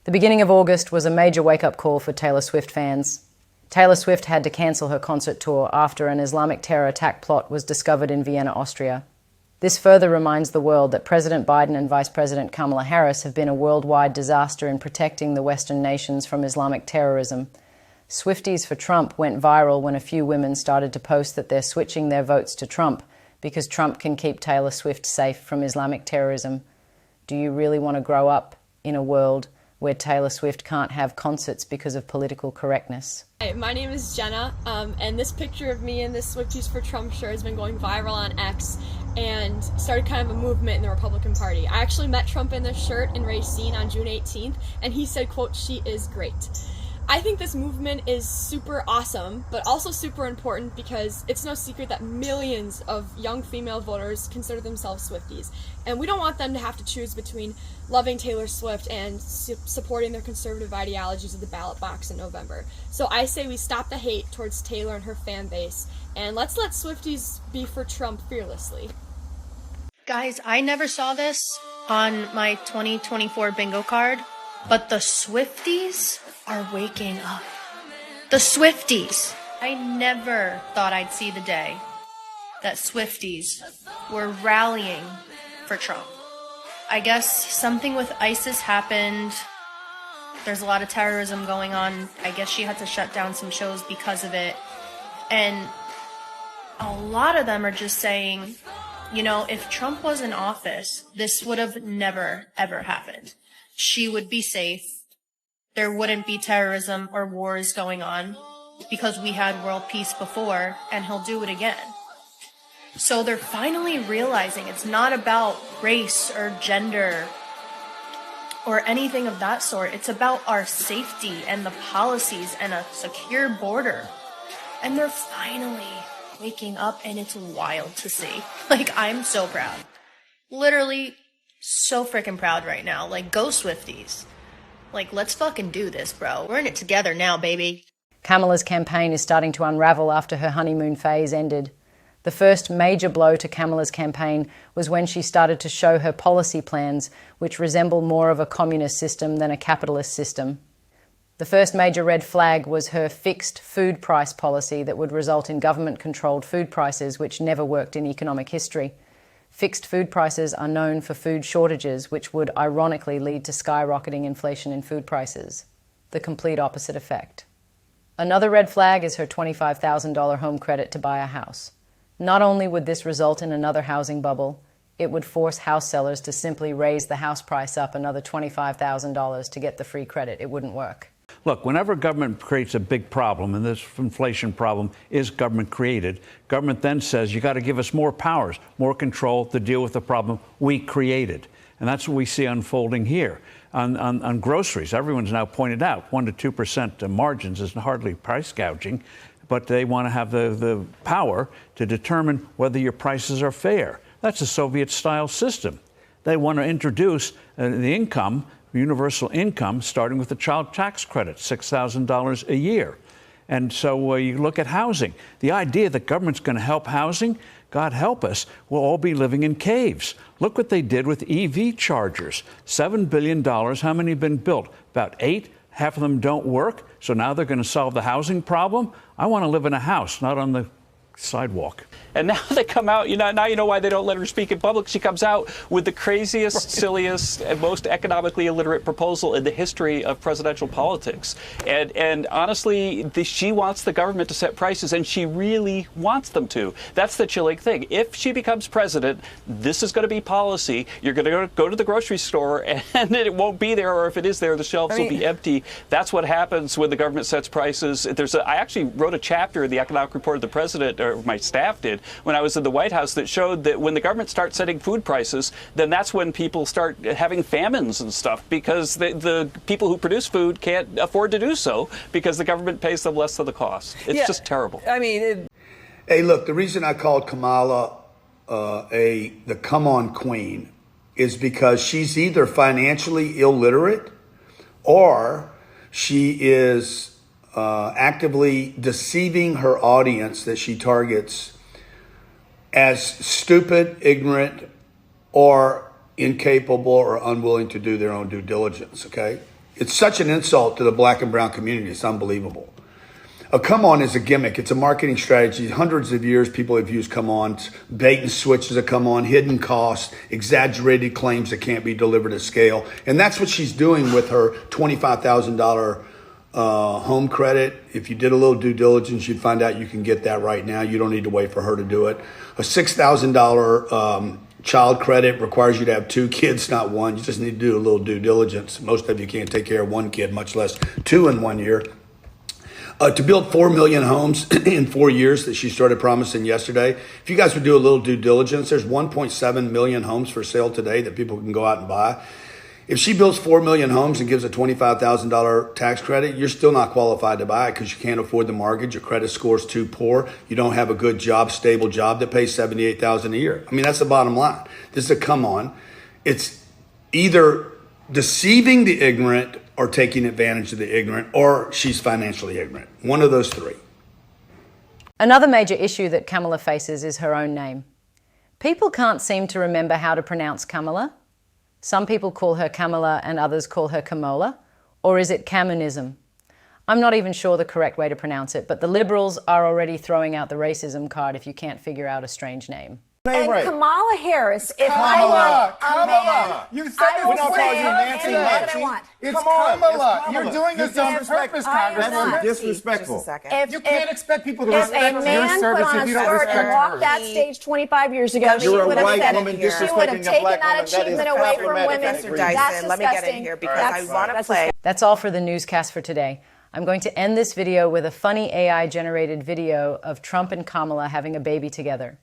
The beginning of August was a major wake-up call for Taylor Swift fans. Taylor Swift had to cancel her concert tour after an Islamic terror attack plot was discovered in Vienna, Austria. This further reminds the world that President Biden and Vice President Kamala Harris have been a worldwide disaster in protecting the Western nations from Islamic terrorism. Swifties for Trump went viral when a few women started to post that they're switching their votes to Trump because Trump can keep Taylor Swift safe from Islamic terrorism. Do you really want to grow up in a world where Taylor Swift can't have concerts because of political correctness? Hi, my name is Jenna, and this picture of me in this Swifties for Trump shirt has been going viral on X and started kind of a movement in the Republican Party. I actually met Trump in this shirt in Racine on June 18th, and he said, quote, "She is great." I think this movement is super awesome, but also super important because it's no secret that millions of young female voters consider themselves Swifties. And we don't want them to have to choose between loving Taylor Swift and supporting their conservative ideologies at the ballot box in November. So I say we stop the hate towards Taylor and her fan base, and let's let Swifties be for Trump fearlessly. Guys, I never saw this on my 2024 bingo card, but the Swifties are waking up. The Swifties. I never thought I'd see the day that Swifties were rallying for Trump. I guess something with ISIS happened. There's a lot of terrorism going on. I guess she had to shut down some shows because of it. And a lot of them are just saying, you know, if Trump was in office, this would have never, ever happened. She would be safe. There wouldn't be terrorism or wars going on because we had world peace before, and he'll do it again. So they're finally realizing it's not about race or gender or anything of that sort. It's about our safety and the policies and a secure border. And they're finally waking up, and it's wild to see. Like, I'm so proud. Literally so freaking proud right now. Like, go Swifties. Like, let's fucking do this, bro. We're in it together now, baby. Kamala's campaign is starting to unravel after her honeymoon phase ended. The first major blow to Kamala's campaign was when she started to show her policy plans, which resemble more of a communist system than a capitalist system. The first major red flag was her fixed food price policy that would result in government-controlled food prices, which never worked in economic history. Fixed food prices are known for food shortages, which would ironically lead to skyrocketing inflation in food prices. The complete opposite effect. Another red flag is her $25,000 home credit to buy a house. Not only would this result in another housing bubble, it would force house sellers to simply raise the house price up another $25,000 to get the free credit. It wouldn't work. Look, whenever government creates a big problem, and this inflation problem is government created, government then says, you got to give us more powers, more control to deal with the problem we created. And that's what we see unfolding here. On groceries, everyone's now pointed out 1% to 2% margins is hardly price gouging, but they want to have the power to determine whether your prices are fair. That's a Soviet-style system. They want to introduce the income, universal income, starting with the child tax credit, $6,000 a year. And so you look at housing. The idea that government's going to help housing, God help us, we'll all be living in caves. Look what they did with EV chargers. $7 billion. How many have been built? About 8. Half of them don't work. So now they're going to solve the housing problem. I want to live in a house, not on the sidewalk. And now they come out, now you know why they don't let her speak in public. She comes out with the craziest, silliest, and most economically illiterate proposal in the history of presidential politics. And honestly, she wants the government to set prices, and she really wants them to. That's the chilling thing. If she becomes president, this is going to be policy. You're going to go to the grocery store, and it won't be there, or if it is there, the shelves will be empty. That's what happens when the government sets prices. I actually wrote a chapter in the Economic Report of the President, or my staff did, when I was in the White House, that showed that when the government starts setting food prices, then that's when people start having famines and stuff, because the people who produce food can't afford to do so because the government pays them less than the cost. It's just terrible. I mean, hey, look, the reason I called Kamala the come on queen is because she's either financially illiterate or she is actively deceiving her audience that she targets as stupid, ignorant, or incapable or unwilling to do their own due diligence, okay? It's such an insult to the black and brown community. It's unbelievable. A come on is a gimmick. It's a marketing strategy. Hundreds of years people have used come on, bait and switch as a come on, hidden costs, exaggerated claims that can't be delivered at scale. And that's what she's doing with her $25,000 home credit. If you did a little due diligence, you'd find out you can get that right now. You don't need to wait for her to do it. A $6,000 child credit requires you to have 2 kids, not 1. You just need to do a little due diligence. Most of you can't take care of 1 kid, much less 2 in 1 year. To build 4 million homes in 4 years that she started promising yesterday. If you guys would do a little due diligence, there's 1.7 million homes for sale today that people can go out and buy. If she builds 4 million homes and gives a $25,000 tax credit, you're still not qualified to buy it because you can't afford the mortgage. Your credit score is too poor. You don't have a good job, stable job that pays $78,000 a year. I mean, that's the bottom line. This is a come on. It's either deceiving the ignorant or taking advantage of the ignorant, or she's financially ignorant. One of those 3. Another major issue that Kamala faces is her own name. People can't seem to remember how to pronounce Kamala. Some people call her Kamala and others call her Kamola. Or is it Kamanism? I'm not even sure the correct way to pronounce it, but the Liberals are already throwing out the racism card if you can't figure out a strange name. And right. Kamala Harris, if Kamala, I were Kamala. You said this. We're not calling you Nancy. Nancy. I want. It's Kamala. You're doing this on purpose, Congresswoman. That's disrespectful. If, You can't expect people to if respect a your man service put on if a you don't skirt and respect walked hers. that stage 25 years ago, she You're a would have white said woman she would have disrespecting a taken black that woman. That is achievement away from women. problematic. That's Dyson, let me get in here because I want to play. That's all for the newscast for today. I'm going to end this video with a funny AI-generated video of Trump and Kamala having a baby together.